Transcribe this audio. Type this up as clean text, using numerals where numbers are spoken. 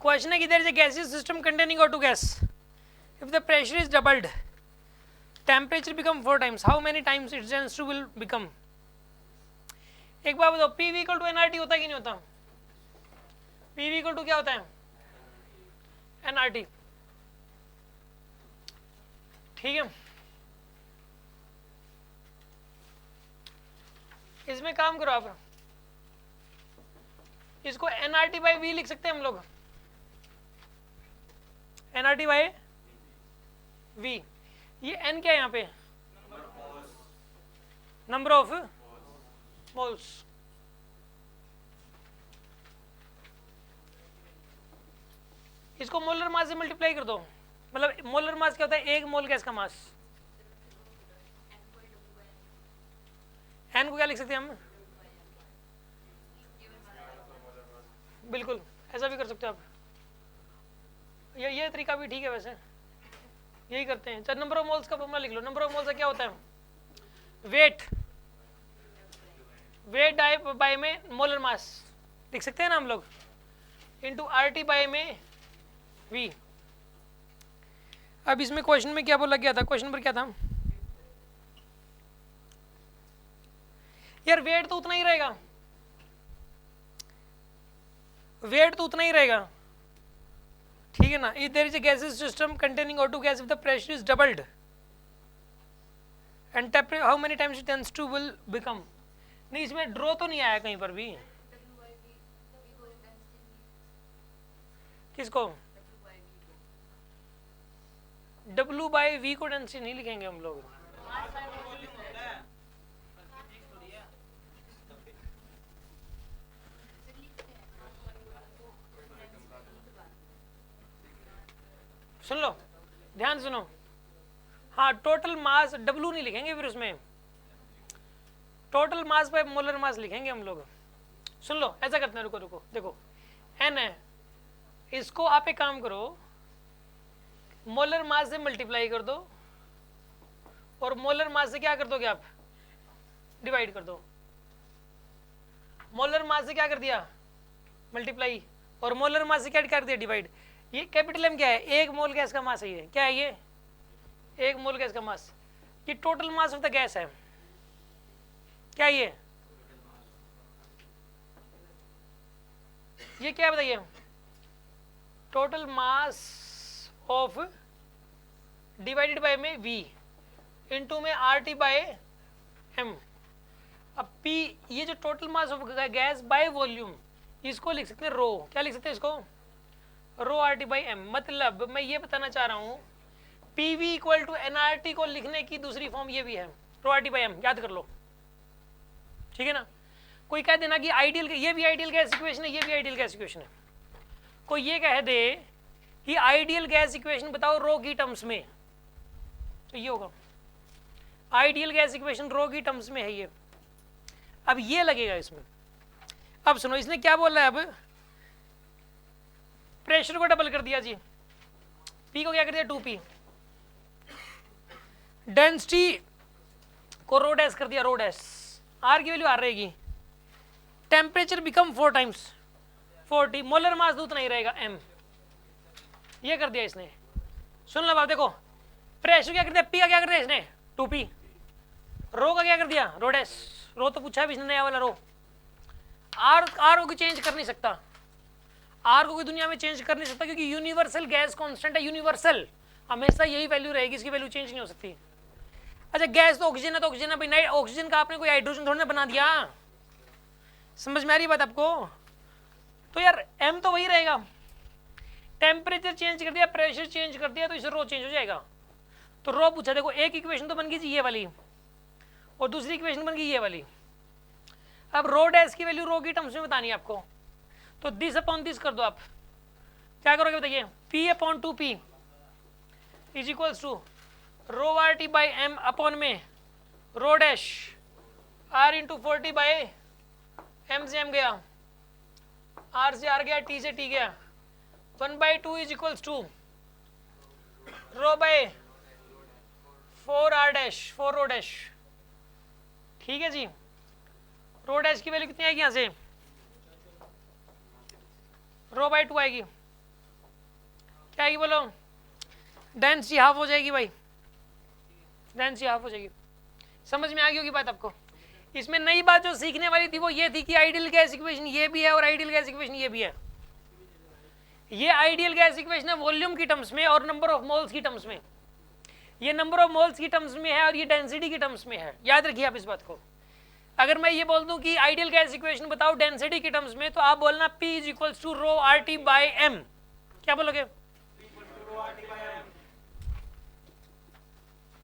Question है कि there is a gaseous system containing O2 gas, if the pressure is doubled temperature become 4 times, how many times it tends to will become. एक बार बताओ, P V equal to NRT होता है कि नहीं होता? पी वी इक्वल टू क्या होता है? एनआरटी। ठीक है, इसमें काम करो आप, इसको एनआरटी बाई वी लिख सकते हैं हम लोग, एनआरटी बाई वी। ये एन क्या है यहाँ पे? Number of moles. इसको मोलर मास से मल्टीप्लाई कर दो, मतलब मोलर मास क्या होता है? एक मोल गैस का मास। एन को क्या लिख सकते हैं हम? बिल्कुल ऐसा भी कर सकते हो आप, ये तरीका भी ठीक है, वैसे यही करते हैं। चल नंबर ऑफ मोल्स का फॉर्मूला लिख लो। नंबर ऑफ मोल्स का क्या होता है? वेट, वेट डाई बाय में मोलर मास लिख सकते हैं ना हम लोग, इंटू आर टी बाय में वी। अब इसमें क्वेश्चन में क्या बोला गया था? क्वेश्चन पर क्या था यार? वेट तो उतना ही रहेगा, वेट तो उतना ही रहेगा, ठीक है ना। If there is a gaseous system containing O2 gas, if the pressure is doubled and temperature how many times it tends to will become. नहीं, इसमें ड्रॉ तो नहीं आया कहीं पर भी। किसको? W बाई V को डेंसिटी नहीं लिखेंगे हम लोग। सुन लो, ध्यान सुनो, हाँ टोटल मास W नहीं लिखेंगे, फिर उसमें total mass by molar mass लिखेंगे हम लोग। सुन लो, ऐसा करते हैं, रुको रुको, देखो N है, इसको आप एक काम करो, मोलर मास से मल्टीप्लाई कर दो और मोलर मास से क्या कर दोगे आप? डिवाइड कर दो। मोलर मास से क्या कर दिया? मल्टीप्लाई, और मोलर मास से क्या कर दिया? डिवाइड। ये कैपिटल M क्या है? एक मोल गैस का मास है ये। क्या है ये? एक मोल गैस का मास। ये total mass of the gas है। क्या ये क्या बताइए? Total mass of divided by में V इंटू में RT बाय M। अब P, ये जो total mass of gas by volume, इसको लिख सकते हैं रो। क्या लिख सकते हैं इसको? रो RT बाई M। मतलब मैं ये बताना चाह रहा हूँ, PV इक्वल टू NRT को लिखने की दूसरी फॉर्म ये भी है, रो RT बाई M। याद कर लो, ठीक है ना। कोई कह देना कि आइडियल, ये भी आइडियल गैस इक्वेशन है, ये भी आइडियल गैस इक्वेशन है। कोई ये कह दे कि आइडियल गैस इक्वेशन बताओ रो की टर्म्स में, तो ये होगा आइडियल गैस इक्वेशन रो की टर्म्स में है ये। अब ये लगेगा इसमें। अब सुनो, इसने क्या बोला है? अब प्रेशर को डबल कर दिया जी, P को क्या कर दिया? 2P। डेंसिटी को रो डैश कर दिया, रो डैश। R की वैल्यू R रहेगी। Temperature become 4 times 40, molar mass उतना ही रहेगा M। ये कर दिया इसने। सुन लो बात, देखो प्रेशर क्या कर दिया? P का क्या कर दिया इसने? 2P। रो का क्या कर दिया? Rho dash. रो तो पूछा भी इसने, नया वाला रो। R को चेंज कर नहीं सकता, R को कोई दुनिया में चेंज कर नहीं सकता, क्योंकि यूनिवर्सल गैस कांस्टेंट है, यूनिवर्सल, हमेशा यही वैल्यू रहेगी, इसकी वैल्यू चेंज नहीं हो सकती। अच्छा, गैस तो ऑक्सीजन है, तो ऑक्सीजन है भाई, नहीं ऑक्सीजन का आपने कोई हाइड्रोजन थोड़ा ना बना दिया। समझ में आ रही बात आपको? तो यार M तो वही रहेगा। टेम्परेचर चेंज कर दिया, प्रेशर चेंज कर दिया, तो इसे रो चेंज हो जाएगा। तो रो पूछा, देखो एक इक्वेशन तो बन गई ये वाली, और दूसरी इक्वेशन बन गई ये वाली। अब रो डैश की वैल्यू रो की टर्म्स में बतानी है आपको, तो दिस अपॉन दिस कर दो आप। क्या करोगे बताइए? P upon 2P is equals to rho RT by M upon में rho dash R into 40 by M से M गया, R से R गया, T से T गया, 1/2 is equals to rho by 4R dash, 4 rho dash. ठीक है जी। Rho dash की वैल्यू कितनी आएगी? यहाँ से रो बाई 2 आएगी, क्या आएगी बोलो? डेंसिटी हाफ हो जाएगी भाई, डेंसिटी हाफ हो जाएगी। समझ में आ गई होगी बात आपको? इसमें नई बात जो सीखने वाली थी वो ये थी कि आइडियल गैस इक्वेशन ये भी है और आइडियल गैस इक्वेशन ये भी है। ये आइडियल गैस इक्वेशन है वॉल्यूम की टर्म्स में और नंबर ऑफ मोल्स की टर्म्स में, ये नंबर ऑफ मोल्स की टर्म्स में है और ये डेंसिटी की टर्म्स में है। याद रखिए आप इस बात को। अगर मैं ये बोल दूं कि आइडियल गैस इक्वेशन बताओ डेंसिटी की टर्म्स में, तो आप बोलना P is equals to rho RT by M। क्या बोलोगे?